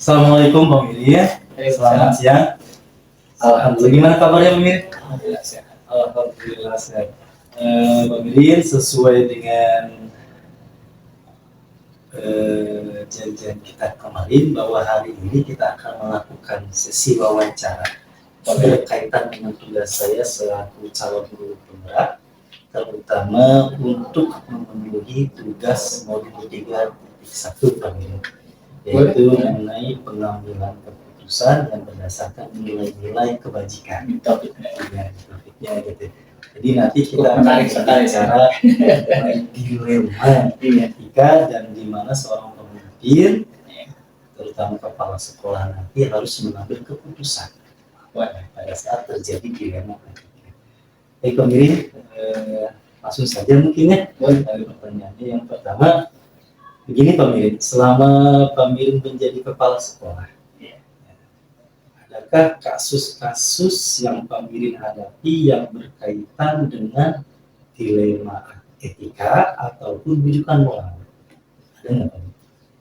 Assalamualaikum Pak Miri ya. Selamat siang. Alhamdulillah, gimana kabarnya Pak Miri? Alhamdulillah sehat. Alhamdulillah sehat. Pak Miri, sesuai dengan janjian kita kemarin bahwa hari ini kita akan melakukan sesi wawancara berkaitan dengan tugas saya selaku calon guru penggerak, terutama untuk memenuhi tugas modul 3.1 Pak Miri, yaitu mengenai pengambilan keputusan yang berdasarkan nilai-nilai kebajikan. Topiknya gitu. Jadi nanti kita akan bicara dilema etika dan di mana seorang pemimpin, terutama kepala sekolah nanti harus mengambil keputusan pada saat terjadi dilema. Baik Pak Miri, langsung saja mungkin ya dari pertanyaannya. Yang pertama, begini Pak Miri, selama Pak Miri menjadi kepala sekolah, adakah kasus-kasus yang Pak Miri hadapi yang berkaitan dengan dilema etika ataupun rujukan moral? Ada nggak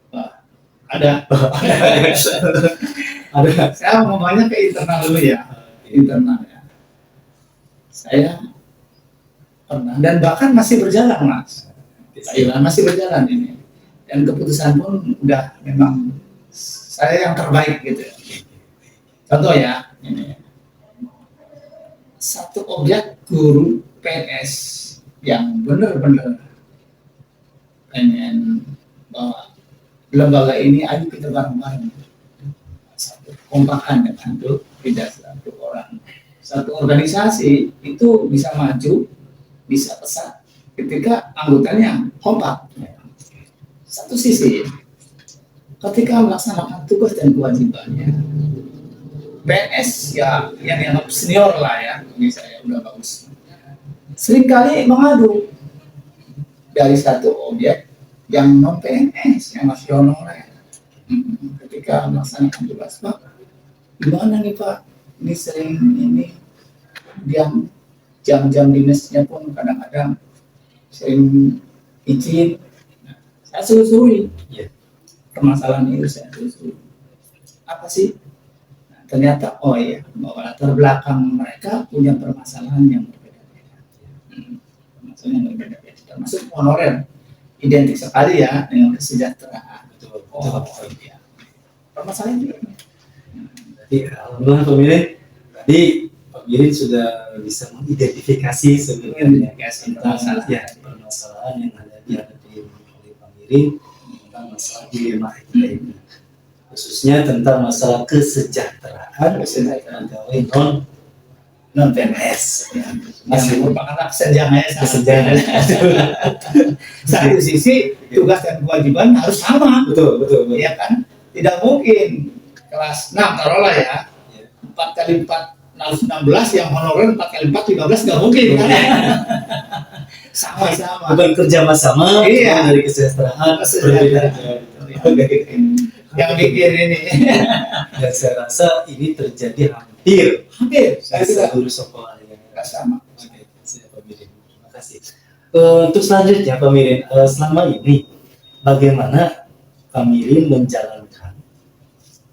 Pak? Ada. Ada. Saya ngomongnya ke internal dulu ya. Internal ya. Saya pernah dan bahkan masih berjalan Mas. Masih berjalan ini. Dan keputusan pun udah memang saya yang terbaik gitu ya. Contoh ya, ini satu objek guru PNS yang benar-benar pengen bahwa lembaga ini ayo kita bareng-bareng satu kompakan dengan itu tidak satu orang, satu organisasi itu bisa maju, bisa pesat ketika anggotanya kompak. Satu sisi, ketika melaksanakan tugas dan kewajibannya, PNS ya yang dianggap senior lah ya, ini saya udah bagus. Seringkali mengadu dari satu objek yang non PNS yang masih honorer. Ketika melaksanakan tugas, Pak, gimana nih Pak? Ini sering ini jam-jam dinasnya pun kadang-kadang sering izin. Saya selusuri permasalahan itu, saya selusuri. Apa sih? Nah, ternyata oh iya, bahwa latar belakang mereka punya permasalahan yang berbeda-beda. Permasalahan yang berbeda-beda. Termasuk honorer, identik sekali ya dengan kesejahteraan. Oh iya. Permasalahan itu. Jadi alhamdulillah Pak Miri, tadi Pak Miri sudah bisa mengidentifikasi sebenarnya permasalahan yang ada di hadapi Pak Miri tentang masalah dilema etika ini, khususnya tentang masalah kesejahteraan pegawai non PNS Masih merupakan kesenjangannya. Satu Iya. sisi tugas dan kewajiban harus sama, betul. ya kan? Tidak mungkin kelas 6 taruhlah ya, 4 kali 4 16 yang honorer 4 kali 4 15 nggak mungkin kan? Sama-sama. Bukan kerja sama, Iya. dari kesejahteraan berbeda. Yang bikin ini. Dan saya rasa ini terjadi hampir Saya di juga seluruh sekolah yang sama. Oke, siap Pak Mirin. Terima kasih. Untuk selanjutnya Pak Mirin, selama ini bagaimana Pak Mirin menjalankan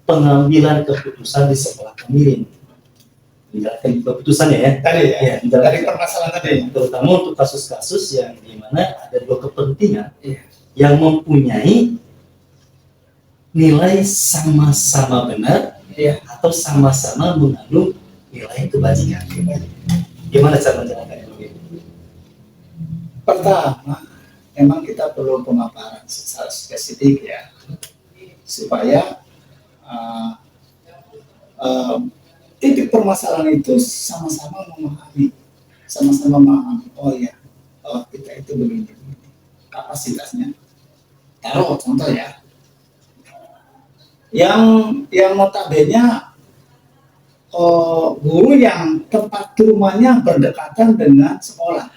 pengambilan keputusan di sekolah Pak Mirin? Menjalankan keputusannya ya. Tadi ya. Ya, Dari permasalahan tadi. terutama untuk kasus-kasus yang dimana ada dua kepentingan yang mempunyai nilai sama-sama benar atau sama-sama mengandung nilai kebajikan. Gimana cara menjalankan itu? Pertama, memang kita perlu pemaparan secara spesifik ya, supaya titik permasalahan itu sama-sama memahami, oh ya, kita itu begini, kapasitasnya. Taruh contoh ya, yang notabene guru yang tempat rumahnya berdekatan dengan sekolah,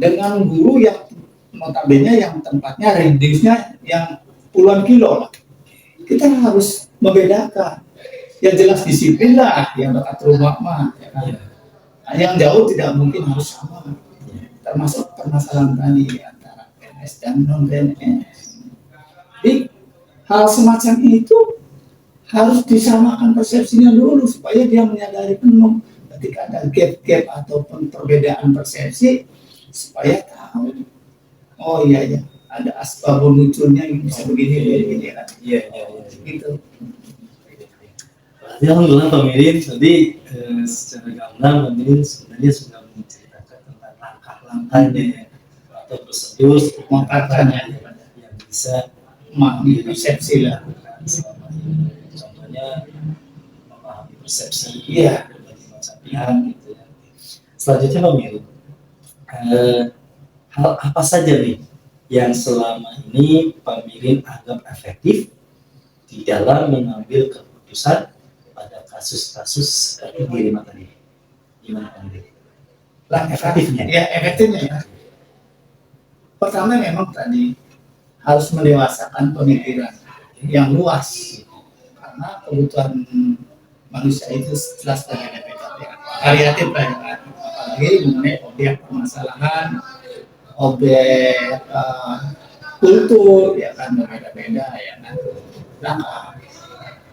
dengan guru yang notabene yang tempatnya radiusnya yang puluhan kilo lah. Kita harus membedakan. Yang jelas disiplin lah, yang dekat rumah mah, ya kan? Yang jauh tidak mungkin harus sama. Termasuk permasalahan tadi antara PNS dan non PNS. Jadi hal semacam itu harus disamakan persepsinya dulu supaya dia menyadari penuh ketika ada gap-gap ataupun perbedaan persepsi, supaya tahu, oh iya ya, ada asbabun munculnya yang bisa begini kan. Iya, iya, iya. Gitu. Berarti alhamdulillah Pak Mirin tadi secara gamblang Pak Mirin sebenarnya sudah menceritakan tentang langkah-langkahnya atau prosedur Makanya yang bisa memahami persepsi lah. selama ini. Contohnya memahami persepsi Iya. berbagai macam pihak gitu ya. Selanjutnya Pak Mirin, hal apa saja nih yang selama ini Pak Mirin anggap efektif di dalam mengambil keputusan pada kasus-kasus pengiriman tadi? Gimana Pak Mirin? Lah Efektifnya? Ya, efektifnya ya. Pertama memang tadi harus mendewasakan pemikiran yang luas, karena kebutuhan manusia itu jelas berbeda-beda ya. Variatif lah ya, apalagi mengenai objek permasalahan, objek kultur ya kan berbeda-beda ya kan.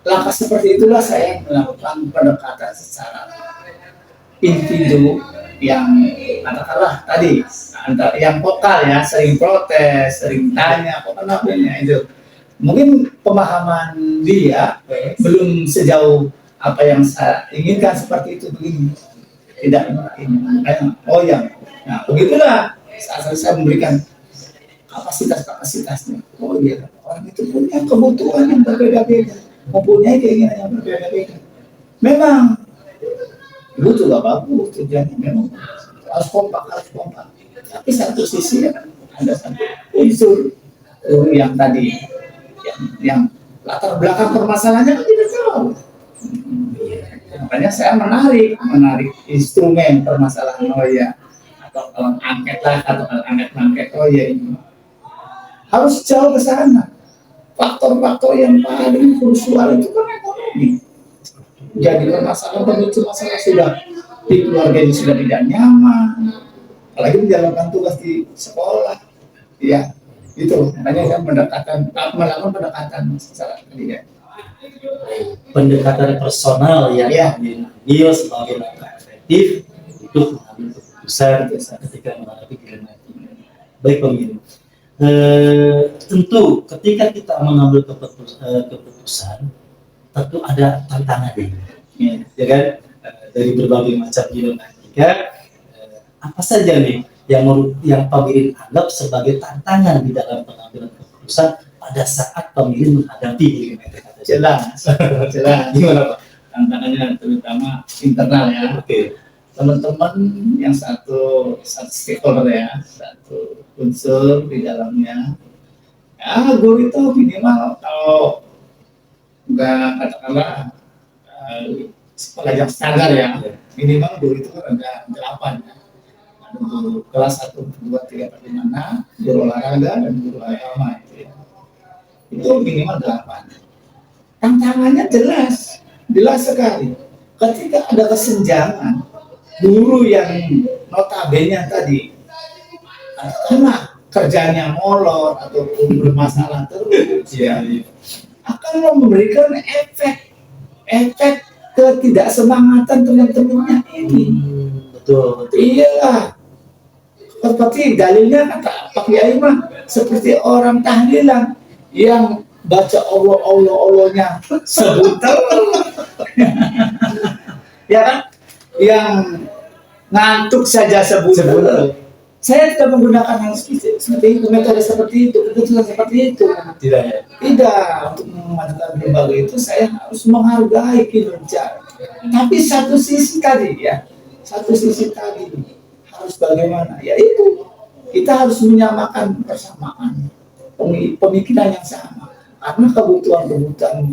Langkah seperti itulah saya melakukan pendekatan secara individu yang katakanlah tadi yang vokal ya, sering protes, sering tanya kok kenapa itu. Mungkin pemahaman dia belum sejauh apa yang saya inginkan seperti itu begini. Tidak mungkin. Oh ya, nah begitulah saat saya memberikan kapasitasnya. Oh iya, orang itu punya kebutuhan yang berbeda-beda, mempunyai keinginan yang berbeda-beda. Memang itu juga bagus tujuannya, memang harus kompak. Tapi satu sisi ya, ada satu unsur yang tadi yang latar belakang permasalahannya kan tidak tahu. Makanya saya menarik instrumen permasalahan Oya atau kalau angket lah atau angket Oya ini harus jauh ke sana. Faktor-faktor yang paling krusial itu kan ekonomi. Jadi permasalahan pemicu masalah sudah di keluarganya sudah tidak nyaman, apalagi menjalankan tugas di sekolah, ya itu makanya saya melakukan pendekatan secara dia. Pendekatan personal yang Ya. dia sebagai langkah efektif untuk mengambil keputusan ketika menghadapi dilema itu. Baik Pak Mirin, tentu ketika kita mengambil keputusan tentu ada tantangan ya kan, dari berbagai macam dilematika. Apa saja nih yang Pak Mirin anggap sebagai tantangan di dalam pengambilan keputusan pada saat Pak Mirin menghadapi dilematika? Jelas. Gimana Pak? Tantangannya terutama internal ya. Oke. Teman-teman yang satu stakeholder ya, satu unsur di dalamnya. Ya, guru itu minimal kalau nggak katakanlah sekolah yang standar ya, minimal guru itu kan ada 8 ya. Ada guru kelas 1, 2, 3, 4, 5, guru olahraga dan guru agama itu ya. Itu minimal 8. Tantangannya jelas sekali. Ketika ada kesenjangan, guru yang notabene tadi karena kerjanya molor ataupun bermasalah terus ya, akan memberikan efek ketidaksemangatan teman-temannya ini. Betul. Iya, seperti dalilnya kata Pak Kiai mah seperti orang tahlilan yang baca Allahnya sebentar ya kan, yang ngantuk saja sebentar. Saya tidak menggunakan hal seperti itu, metode seperti itu, keputusan seperti itu. Tidak ya? Tidak, untuk memajukan lembaga itu saya harus menghargai kinerja. Tapi satu sisi tadi harus bagaimana? Ya itu, kita harus menyamakan persamaan, pemikiran yang sama. Karena kebutuhan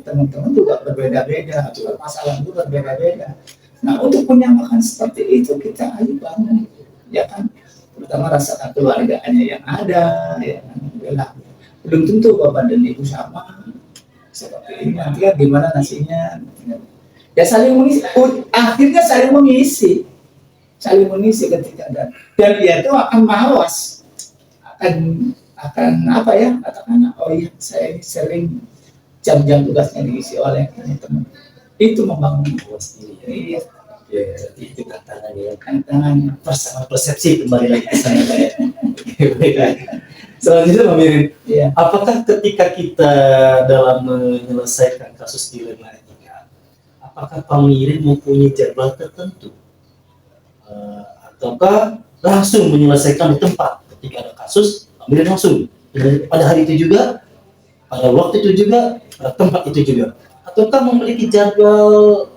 teman-teman juga berbeda-beda, masalah juga berbeda-beda. Nah, untuk menyamakan seperti itu kita ayo bangun, ya kan? Terutama rasa kekeluargaannya yang ada, ya kan? Belum tentu bapak dan ibu sama seperti ini. Nanti kan gimana nasinya? Ya saling mengisi. Akhirnya saling mengisi ketika ada. Dan dia itu akan mawas, akan apa ya? Katakan, oh iya saya ini sering jam-jam tugasnya diisi oleh teman. Itu membangun Puas diri ya. iya, Ya, itu tantangannya. tantangannya. Persamaan persepsi kembali lagi ke sana ya. Selanjutnya Pak Mirin, Iya. apakah ketika kita dalam menyelesaikan kasus dilema etika, apakah Pak Mirin mempunyai jadwal tertentu? Ataukah langsung menyelesaikan di tempat ketika ada kasus, Pak Mirin langsung pada hari itu juga, pada waktu itu juga, pada tempat itu juga? Ataukah memiliki jadwal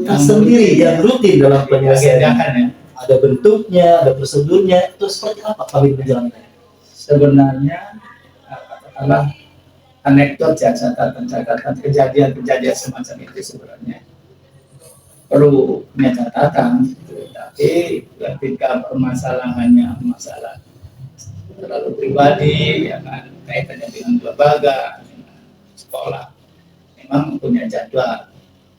tersendiri yang rutin dalam penyelesaian? ya. Ada bentuknya, ada prosedurnya, itu seperti apa Pak Mirin menjalankannya? Sebenarnya katakanlah anekdot ya, catatan kejadian semacam itu sebenarnya perlu punya catatan, tapi ketika permasalahannya masalah terlalu pribadi ya kan, kaitannya dengan lembaga, dengan sekolah, memang punya jadwal.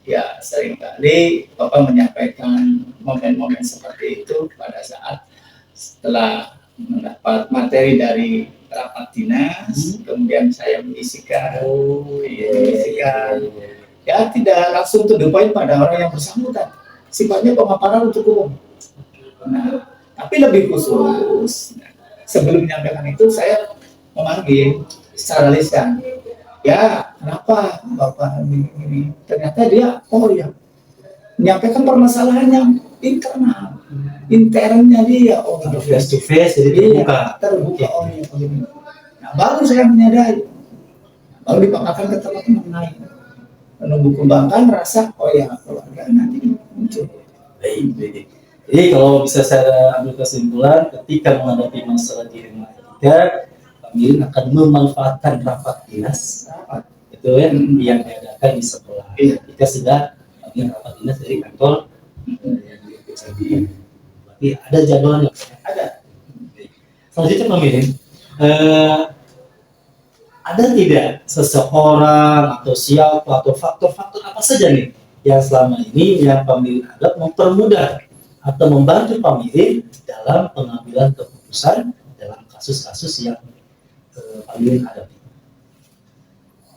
Ya seringkali Bapak menyampaikan momen-momen seperti itu pada saat setelah mendapat materi dari rapat dinas, kemudian saya mengisikan, ya tidak langsung to the point pada orang yang bersangkutan, sifatnya pemaparan untuk umum. Nah, tapi lebih khusus, sebelum menyampaikan itu saya memanggil secara lisan. Ya, kenapa Bapak ini? Ternyata dia, oh ya, menyampaikan permasalahan yang internal, internnya dia. Oh, Face to face, jadi terbuka. Oh iya, begini. Nah, baru saya menyadari, baru dipaparkan ke teman-teman lain, menumbuh kembangkan rasa, oh ya, keluarga nanti muncul. Baik. Jadi kalau bisa saya ambil kesimpulan, ketika menghadapi masalah dilema etika, Pak Mirin akan memanfaatkan rapat dinas, itu yang diadakan di sekolah. Jika sudah rapat dinas dari kantor, berarti ada jadwalnya. Ada. Selanjutnya Pak Mirin, ada tidak seseorang atau siapa atau faktor-faktor apa saja nih yang selama ini yang Pak Mirin anggap mempermudah atau membantu Pak Mirin dalam pengambilan keputusan dalam kasus-kasus yang Pak Mirin hadapi?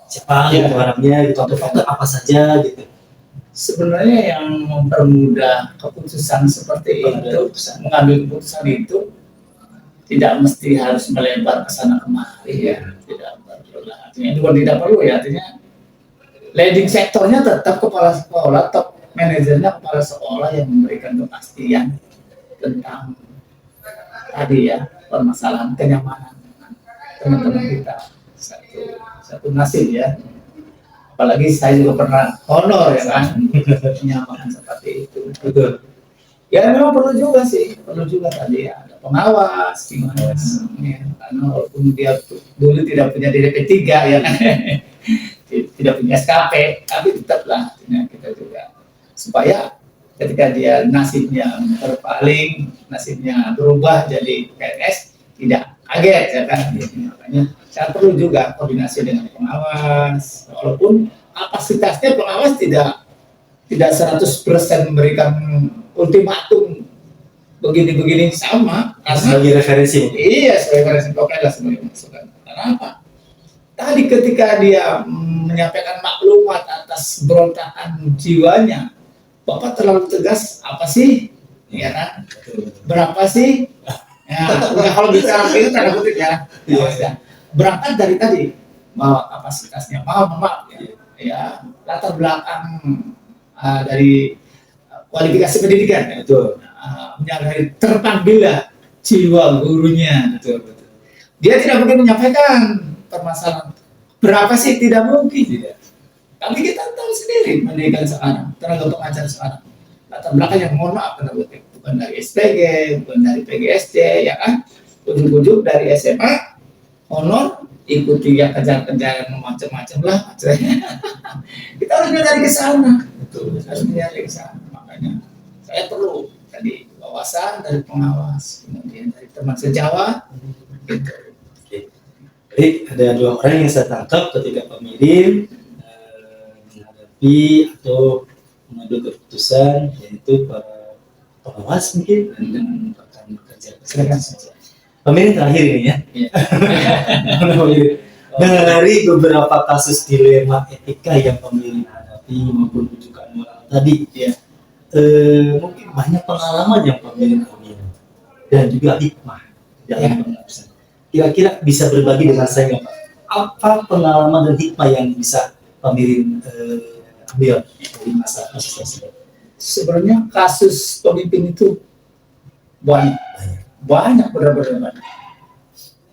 Siapa gitu orangnya gitu, atau faktor apa saja gitu? Sebenarnya yang mempermudah keputusan seperti itu, mengambil keputusan itu tidak mesti harus melebar ke sana kemari ya, tidak perlu lah. Artinya bukan tidak perlu ya, artinya leading sektornya tetap kepala sekolah, top manajernya kepala sekolah yang memberikan kepastian tentang tadi ya, permasalahan kenyamanan teman-teman kita satu nasib ya. Apalagi saya juga pernah honor ya kan, kenyamanan seperti itu. Betul. Ya memang perlu juga tadi ya, ada pengawas gimana ya, karena walaupun dia dulu tidak punya DP 3 ya kan, tidak punya SKP, tapi tetaplah kita juga supaya ketika dia nasibnya terpaling, nasibnya berubah jadi PNS tidak kaget ya kan. Makanya saya perlu juga koordinasi dengan pengawas, walaupun kapasitasnya pengawas tidak 100% memberikan ultimatum begini-begini sama, sebagai referensi. Iya, sebagai referensi, oke lah sebagai masukan. Kenapa? Tadi ketika dia menyampaikan maklumat atas berontakan jiwanya, Bapak terlalu tegas, apa sih? Ya kan? Berapa sih? Ya, kalau bicara itu tanda kutip ya. Berangkat dari tadi bahwa kapasitasnya, maaf ya, latar belakang dari kualifikasi pendidikan ya, itu menyadari terpanggillah jiwa gurunya. Betul. Dia tidak mungkin menyampaikan permasalahan berapa sih, tidak mungkin tidak. Tapi kita tahu sendiri pendidikan sekarang, tenaga pengajar sekarang latar belakang yang mohon maaf bukan dari SPG, bukan dari PGSD ya kan, ujung-ujung dari SMA honor, ikuti yang kejar-kejaran macam-macam lah. Kita harus mencari ke sana. Betul, harus mencari ke sana. Makanya saya perlu tadi wawasan dari pengawas, kemudian dari teman sejawat gitu. Baik, ada 2 orang yang saya tangkap ketika Pak Mirin menghadapi atau mengambil keputusan, yaitu para pengawas mungkin dan rekan bekerja. Silakan saja. Pak Mirin terakhir ini ya. Dari beberapa kasus dilema etika yang pemimpin hadapi maupun rujukan moral tadi, Ya. Mungkin banyak pengalaman yang pemimpin alami dan juga hikmah dalam pengurusan. Kira-kira bisa berbagi dengan saya nggak Pak? Apa pengalaman dan hikmah yang bisa pemimpin ambil dari masa kasus tersebut? Sebenarnya kasus pemimpin itu banyak benar-benar banyak.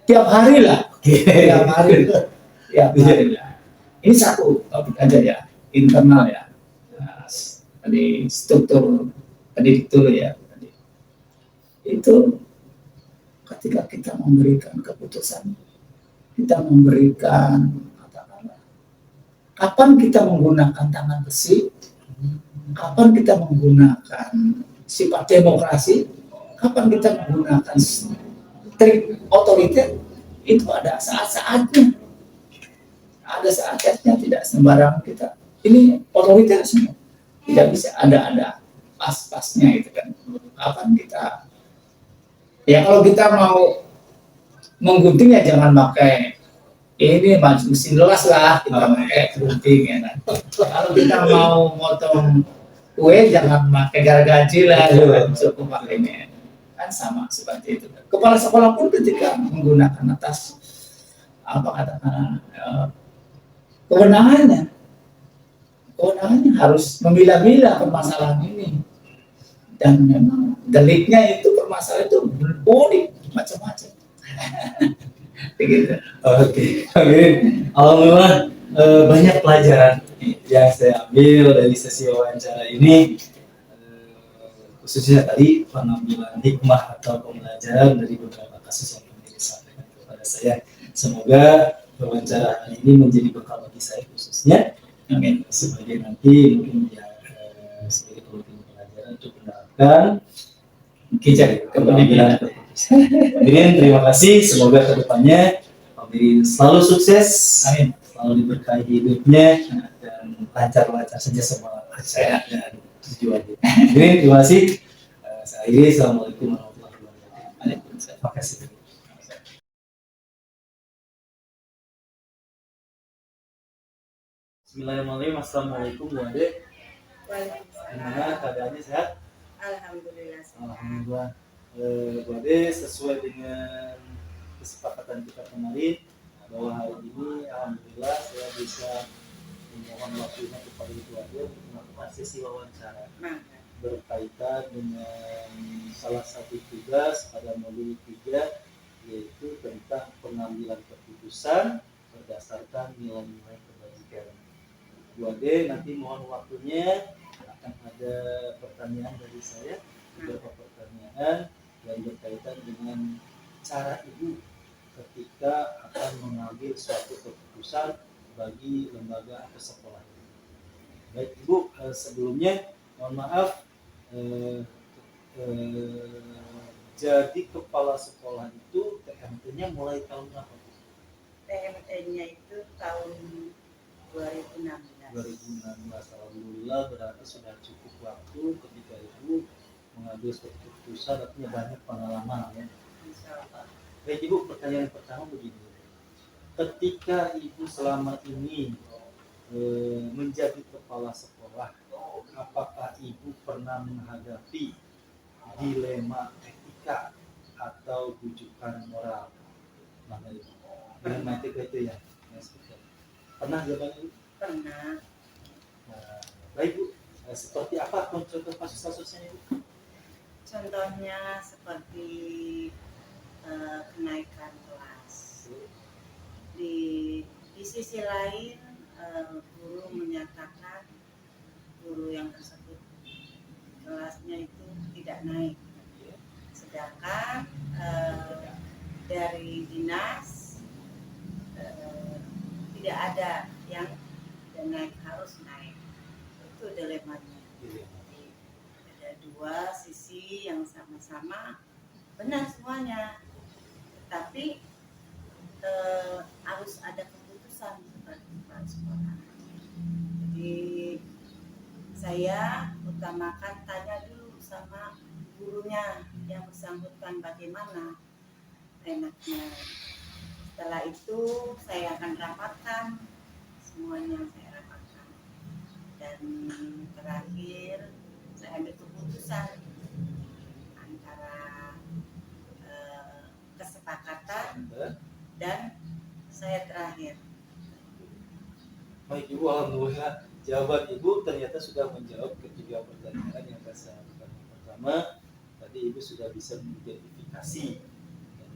Tiap hari lah, tiap hari lah. Ini satu topik aja ya, internal ya. Nah, tadi struktur pendidik dulu ya. Itu ketika kita memberikan keputusan, kita memberikan katakanlah, kapan kita menggunakan tangan besi, kapan kita menggunakan sifat demokrasi, kapan kita menggunakan trik otoriter, itu ada saat-saatnya. Ada saat-saatnya, tidak sembarang kita. Ini otoriter semua. Tidak bisa ada pas-pasnya itu kan. Kapan kita, ya kalau kita mau menggunting ya jangan pakai ini mesin las lah, kita pakai gunting ya kan. Kalau kita mau motong kue jangan pakai gergaji lah, cukup pakai ini kan, sama seperti itu. Kepala sekolah pun ketika menggunakan atas katakan kewenangannya harus memilah-milah permasalahan ini, dan memang deliknya itu permasalahan itu unik macam-macam. Begitu. Oke, alhamdulillah banyak pelajaran yang saya ambil dari sesi wawancara ini, khususnya tadi pengambilan hikmah atau pembelajaran dari beberapa kasus yang pernah disampaikan kepada saya. Semoga wawancara hari ini menjadi bekal bagi saya khususnya, sebagai nanti mungkin ya sebagai pelajaran untuk menerapkan pengambilan keputusan. Terima kasih, semoga kedepannya selalu sukses, selalu diberkahi hidupnya, dan lancar-lancar saja semua sehat dan tujuannya. Terima kasih. Saya akhiri, assalamualaikum warahmatullahi wabarakatuh. Terima kasih. Bismillahirrahmanirrahim. Assalamualaikum Bu Ade. Gimana keadaannya, sehat? Alhamdulillah. Alhamdulillah. Bu Ade, sesuai dengan kesepakatan kita kemarin bahwa hari ini alhamdulillah saya bisa memohon waktunya kepada Ibu Ade untuk melakukan sesi wawancara berkaitan dengan salah satu tugas pada modul 3, yaitu tentang pengambilan keputusan berdasarkan nilai-nilai kebajikan. Bu Ade, nanti mohon waktunya, akan ada pertanyaan dari saya, beberapa pertanyaan yang berkaitan dengan cara Ibu ketika akan mengambil suatu keputusan bagi lembaga atau sekolah. Baik Ibu, sebelumnya mohon maaf, jadi kepala sekolah itu TMT-nya mulai tahun berapa? TMT-nya itu tahun 2016. Alhamdulillah, berarti sudah cukup waktu ketika Ibu mengambil keputusan, artinya banyak pengalaman ya. Insyaallah. Baik Ibu, pertanyaan pertama begini. Ketika Ibu selama ini menjadi kepala sekolah, apakah Ibu pernah menghadapi dilema etika atau rujukan moral? Dilema etika itu ya? Pernah jawaban Ibu? Pernah. Baik Bu, seperti apa contoh kasus-kasusnya Ibu? Contohnya seperti kenaikan kelas. Di sisi lain, guru menyatakan guru yang tersebut kelasnya itu tidak naik, sedangkan dari dinas tidak ada yang naik, harus naik. Itu dilemanya. Jadi ada dua sisi yang sama-sama benar semuanya, tapi harus ada keputusan seperti kepala sekolah. Jadi saya utamakan tanya dulu sama gurunya yang bersangkutan bagaimana enaknya. Setelah itu saya akan rapatkan semuanya, saya rapatkan. Dan terakhir saya ambil keputusan antara kesepakatan dan saya terakhir. Baik Ibu, alhamdulillah jawaban Ibu ternyata sudah menjawab ketiga pertanyaan yang saya ajukan. Yang pertama, tadi Ibu sudah bisa mengidentifikasi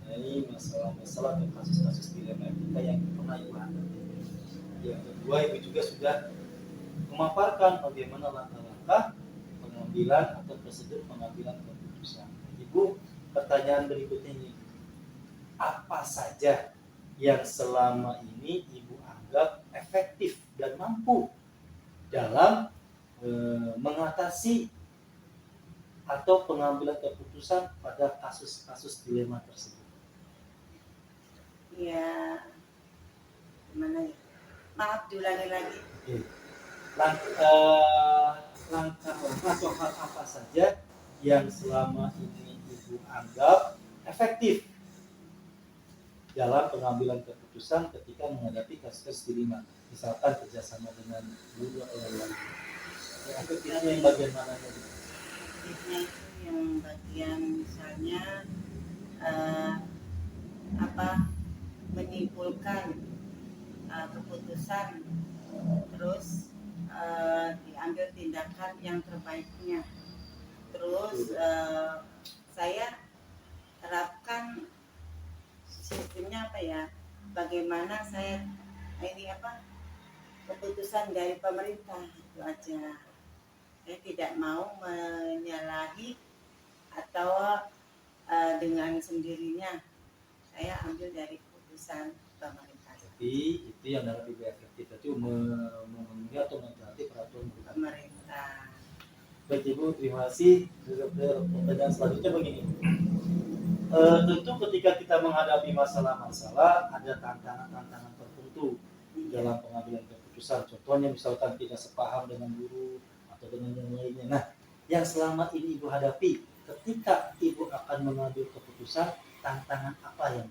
mengenai masalah-masalah dan kasus-kasus dilema kita yang pernah Ibu hadapi. Yang kedua, Ibu juga sudah memaparkan bagaimana langkah-langkah pengambilan atau prosedur pengambilan keputusan. Ibu, pertanyaan berikutnya ini, apa saja yang selama ini Ibu anggap efektif dan mampu dalam mengatasi atau pengambilan keputusan pada kasus-kasus dilema tersebut? Ya, gimana ya? Maaf, diulangi lagi. Langkah-langkah atau hal apa saja yang selama ini Ibu anggap efektif dalam pengambilan keputusan ketika menghadapi kasus dilema, misalkan kerjasama dengan guru atau lain-lain. Efektifnya yang bagian mana? Efektifnya itu yang bagian misalnya menyimpulkan keputusan, terus diambil tindakan yang terbaiknya, terus saya terapkan sistemnya bagaimana saya keputusan dari pemerintah, itu aja. Saya tidak mau menyalahi atau dengan sendirinya saya ambil dari keputusan pemerintah. Jadi itu yang dapat Ibu efektif, itu memenuhi atau mentaati peraturan pemerintah. Baik Ibu, terima kasih. Pertanyaan selanjutnya begini. Tentu ketika kita menghadapi masalah-masalah ada tantangan-tantangan tertentu dalam pengambilan keputusan. Contohnya misalkan tidak sepaham dengan guru atau dengan yang lainnya. Nah, yang selama ini Ibu hadapi ketika Ibu akan mengambil keputusan, tantangan apa yang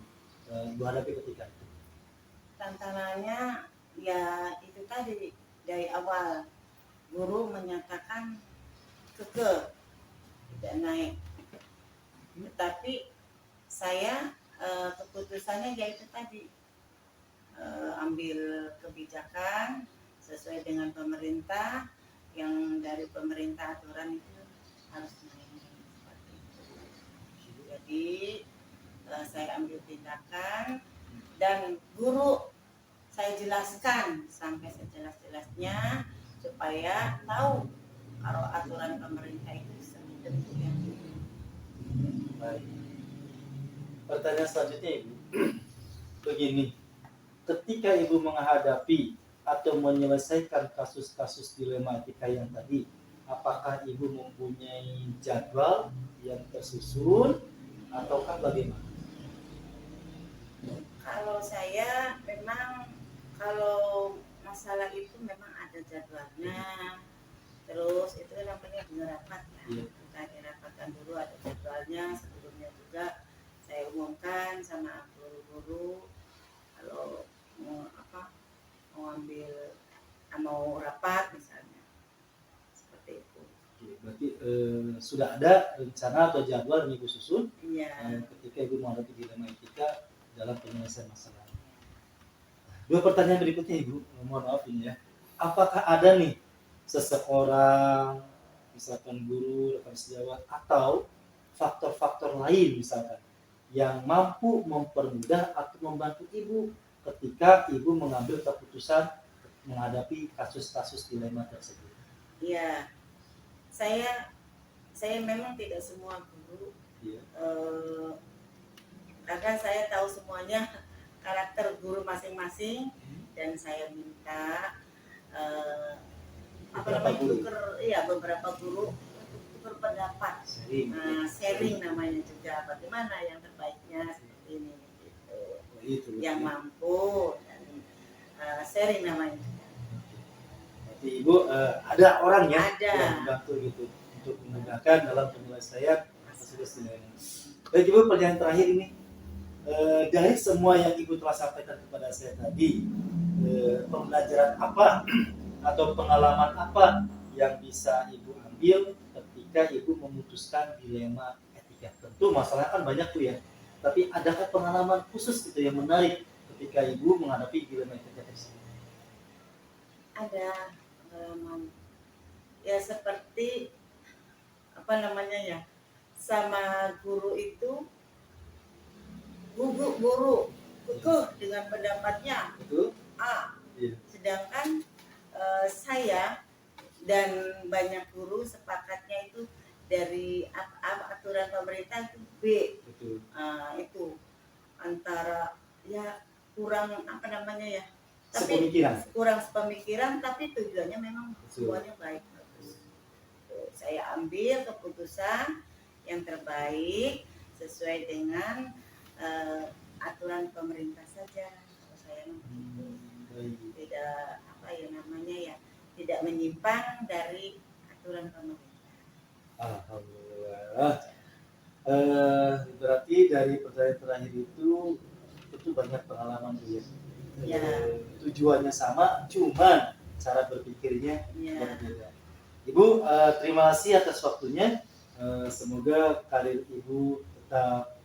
Ibu hadapi ketika itu? Tantangannya ya itu tadi, dari awal guru menyatakan kekeh tidak naik, tetapi saya keputusannya yaitu tadi ambil kebijakan sesuai dengan pemerintah, yang dari pemerintah aturan itu harus naik seperti itu. Jadi saya ambil tindakan dan guru saya jelaskan sampai sejelas-jelasnya supaya tahu kalau aturan pemerintah itu demikian. Baik. Pertanyaan selanjutnya Ibu, begini, ketika Ibu menghadapi atau menyelesaikan kasus-kasus dilematika yang tadi, apakah Ibu mempunyai jadwal yang tersusun ataukah bagaimana? Kalau saya memang kalau masalah itu memang ada jadwalnya, terus itu namanya rapat ya. Kita dirapatkan dulu, ada jadwalnya. Sebelumnya juga saya umumkan sama guru-guru kalau mau ambil mau rapat misalnya, seperti itu. Berarti sudah ada rencana atau jadwal yang Ibu susun ketika Ibu menghadapi dilema etika dalam penyelesaian masalah. Dua pertanyaan berikutnya Ibu, mohon maaf ini ya. Apakah ada nih seseorang, misalkan guru, rekan sejawat, atau faktor-faktor lain misalkan yang mampu mempermudah atau membantu Ibu ketika Ibu mengambil keputusan menghadapi kasus-kasus dilema tersebut? Iya, saya memang tidak semua guru. Karena saya tahu semuanya karakter guru masing-masing, dan saya minta beberapa guru untuk tukar pendapat, sharing namanya juga, bagaimana yang terbaiknya seperti ini gitu. Yang mampu dan sharing namanya juga. Berarti Ibu ada orang ya ada yang membantu gitu untuk memudahkan dalam penyelesaian kasus dilema. Baik Ibu, pertanyaan terakhir ini, dari semua yang Ibu telah sampaikan kepada saya tadi, pembelajaran apa atau pengalaman apa yang bisa Ibu ambil ketika Ibu memutuskan dilema etika? Tentu masalahnya kan banyak tuh ya, tapi adakah pengalaman khusus gitu yang menarik ketika Ibu menghadapi dilema etika tersebut? Ada pengalaman ya, seperti apa namanya ya, sama guru itu, guru kekeh dengan pendapatnya Itu A, iya. sedangkan saya dan banyak guru sepakatnya itu dari aturan pemerintah itu B. Betul. Itu antara ya kurang apa namanya ya, tapi kurang sepemikiran, tapi tujuannya memang semuanya baik. Saya ambil keputusan yang terbaik sesuai dengan aturan pemerintah saja. Kalau saya tidak apa ya namanya ya, tidak menyimpang dari aturan pemerintah. Alhamdulillah. Berarti dari pertanyaan terakhir itu banyak pengalaman ya. Tujuannya sama, cuman cara berpikirnya berbeda. Ibu, terima kasih atas waktunya. Semoga karir Ibu tetap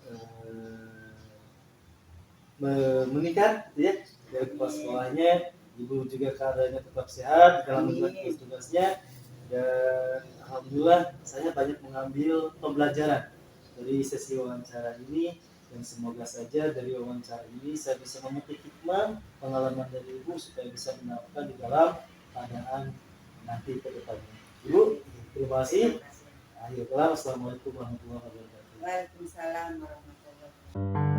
meningkat ya, dari kepala sekolahnya. Ibu juga keadaannya tetap sehat dalam menjalankan tugasnya, dan alhamdulillah saya banyak mengambil pembelajaran dari sesi wawancara ini, dan semoga saja dari wawancara ini saya bisa memetik hikmah pengalaman dari Ibu supaya bisa menerapkan di dalam keadaan nanti ke depannya. Ibu, terima kasih. Akhirnya, assalamualaikum warahmatullahi wabarakatuh. Waalaikumsalam warahmatullahi wabarakatuh.